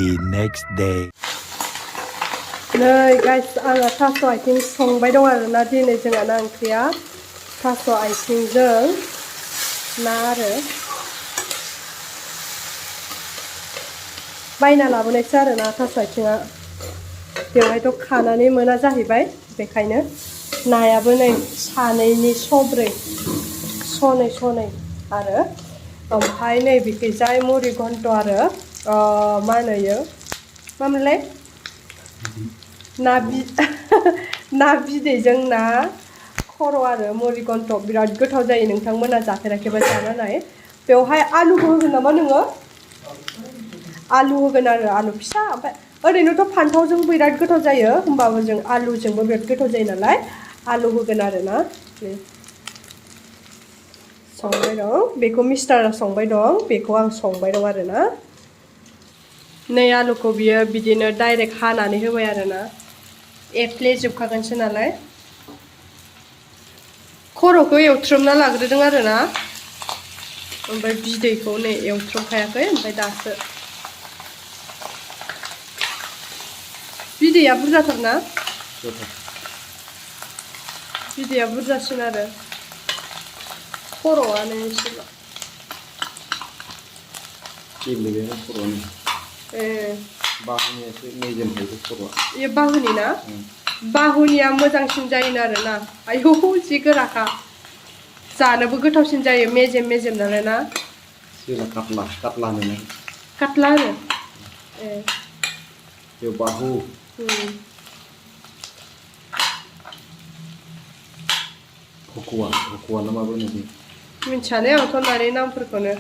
The next day. नै guys आङो थास' आथिं संबाय दं आरोना दिनै जोंहाना ओंख्रिया थास' आथिंजों ना आरो बायना लाबोनायसो आरोना थास' आथिङा बेवहायथ' खानानै मोना जाहैबाय बेखायनो नायाबो नै सानैनि सब्रै सनै आरो ओमफ्राय नै बिखैजाय मुरि घन्ट आरो मा होनो इयो मामोनलाय ना बिदैजों ना खर' आरो मुरि घन्ट बिराद गोथाव जायो नोंथांमोना जाफेराखैबा जाना नाय बेवहाय आलुबो होगोन नामा नोङो आलु होगोन आरो आलु फिसा ओमफ्राय ओरैनोथ' फान्थावजों बिराद गोथाव जायो होमबाबो जों आलुजोंबो बिराद गोथाव जायो नालाय आलु होगोन आरोना संबाय दं बेखौ मिस्टारा संबाय दं बेखौ आं संबाय दं आरोना नै आलुखौ बियो बिदिनो डाइरेक्ट हानानै होबाय आरोना एफ्लेजोबखागोनसो नालाय खर'खौ एवथ्रोमना लाग्रोदों आरोना ओमफ्राय बिदैखौ नै एवथ्रोमखायाखै ओमफ्राय दासो बिदैया बुरजाथारना बिदैया बुरजासिन आरो खर'आनो एसेल' बाहुनियासो मेजेम थायो खर'आ बे बाहुनि ना बाहुनिया मोजांसिन जायोनो आरोना आयौ जि गोराखा जानोबो गोथावसिन जायो मेजेम नालाय ना काटला होनो काटला होनो बे बाहु हकुवा ना माबो होनो मिन्थियालै आंथ' नानि नामफोरखौनो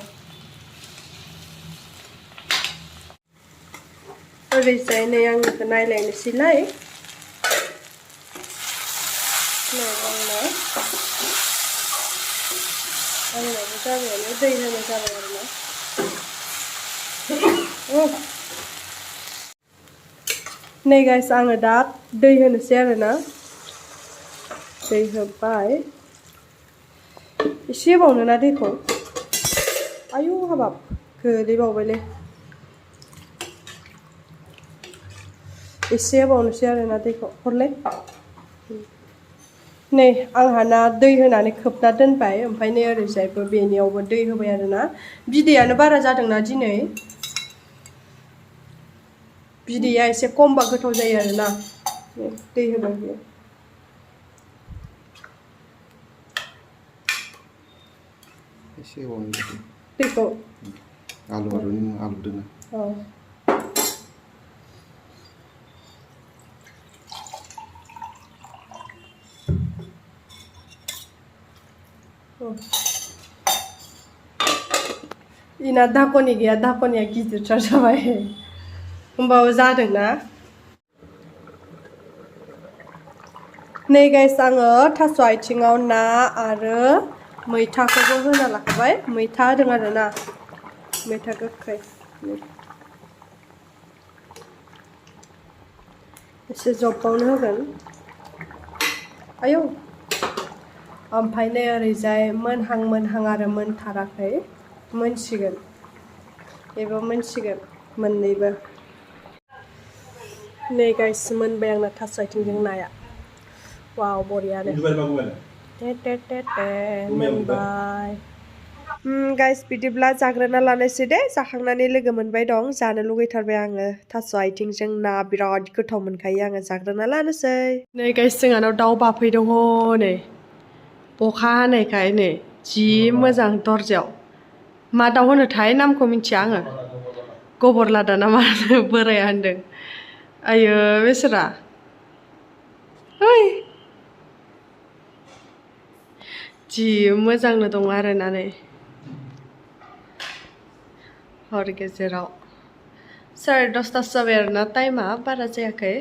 ओरैजाय नै आंनिखौ नायलायनोसैलाय आंनाबो जाबायानो दै होनो जाबाय आरोना नै गाइस आङो दा दै होनोसै आरोना दै होबाय एसे होबावनो ना दैखौ आयौ हाबाब गोलैबावबायलै एसे होबावनोसै आरोना दैखौ हरलाय नै आंहा ना दै होनानै खोबना दोनबाय ओमफ्राय नै ओरैजायबो बेनियावबो दै होबाय आरोना बिदैयानो बारा जादोंना दिनै बिदैया एसे खमबा गोथाव जायो आरोना दै होबाय बेयो दैखौ आलु दोनो इना धाकनि गैया धाकनिया गिदिरथार जाबाय होमबाबो जादोंना नै गाइस आङो थास' आथिङाव ना आरो मैथाखौबो होना लाखाबाय मैथा होदों आरोना मैथा गोखै एसे जब्बावनो होगोन आयौ ओमफ्राय नै ओरैजाय मोनहां आरो मोनथाराखै मोनसिगोन बेबो मोनसिगोन मोननैबो नै गाइस मोनबाय आंना थास' आथिंजों नाया वाव बरियानो मोनबाय गाइस बिदिब्ला जाग्रोना लानोसै दे जाखांनानै लोगो मोनबाय दं जानो लुगैथारबाय आङो थास' आथिंजों ना बिराद गोथाव मोनखायो आङो जाग्रोना लानोसै नै गाइस जोंहानाव दाउ बाफैदों नै अखा हानायखाय नै जि मोजां दरजायाव मा दाउ होनोथाय नामखौ मिथिया आङो गोबोर लादा ना मा बोराया होनदों आयो बेसोरा जि मोजांनो दं आरोना नै हर गेजेराव 10:30 जाबाय आरोना टाइमा बारा जायाखै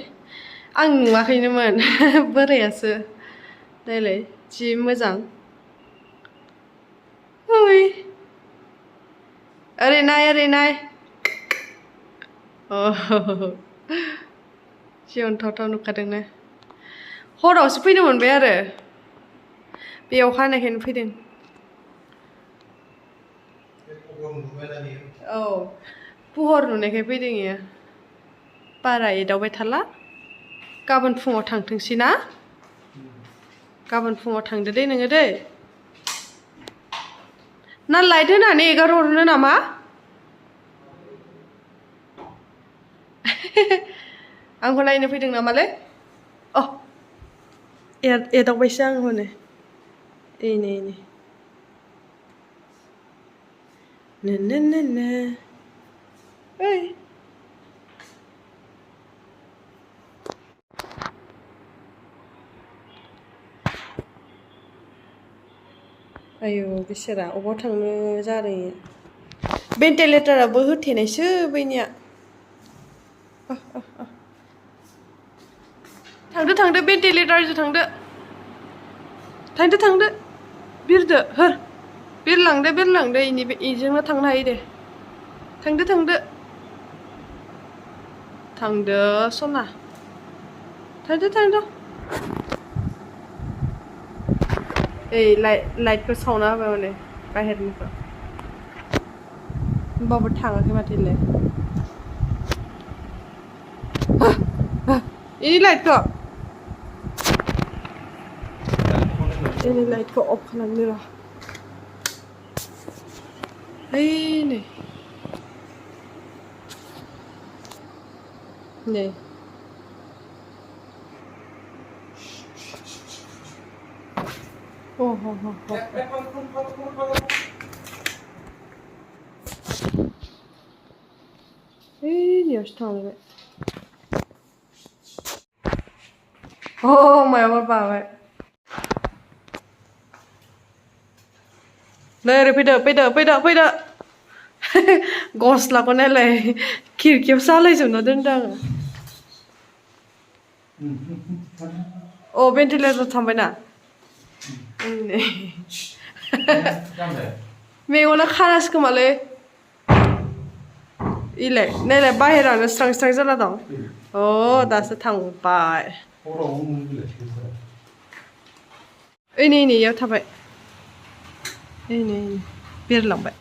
आं नुवाखैनोमोन बोरायासो नायलाय जि मोजां ओरै नाय जि अनथावथाव नुखादोंना हरावसो फैनो मोनबाय आरो बे अखा हानायखायनो फैदों औ पुहर नुनायखाय फैदों इयो बारा एदावबाय थाला गाबोन फुङाव थांथोंसै ना गाबोन फुङाव थांदो दे नोङो दै ना लाइट होनानै एगार हरनो नामा आंखौ नायनो फैदों नामालै अ एदावबायसो आं हनै इनै नो ओइ आयौ बिसोरा अबाव थांनो जादों भेन्टिलेटराबो होथेनायसो बैनिया थांदो भेन्टिलेटरजों थांदो बिरदो होर बिरलांदो इजोंनो थांनो हायो दे थांदो सना थांदो ओइ लाइटखौ सावना होबाय माने बाहेरनिखौ होमबाबो थाङाखै माथो इलाय इनि लाइटखौ अफ खालामनो र' ओइ नै नैयावसो थांबाय मायाबा बाबाय नै ओरै फैदो गस्लाखौ नायलाय खिरखियाव सालायजोबना दोनदों आङो भेन्टिलेटर थांबायना मेगना खानासो खोमालै इलाय नायलाय बाहेरानो स्रां जाना दं दासो थांबाय नै इयाव थाबाय नै बिरलांबाय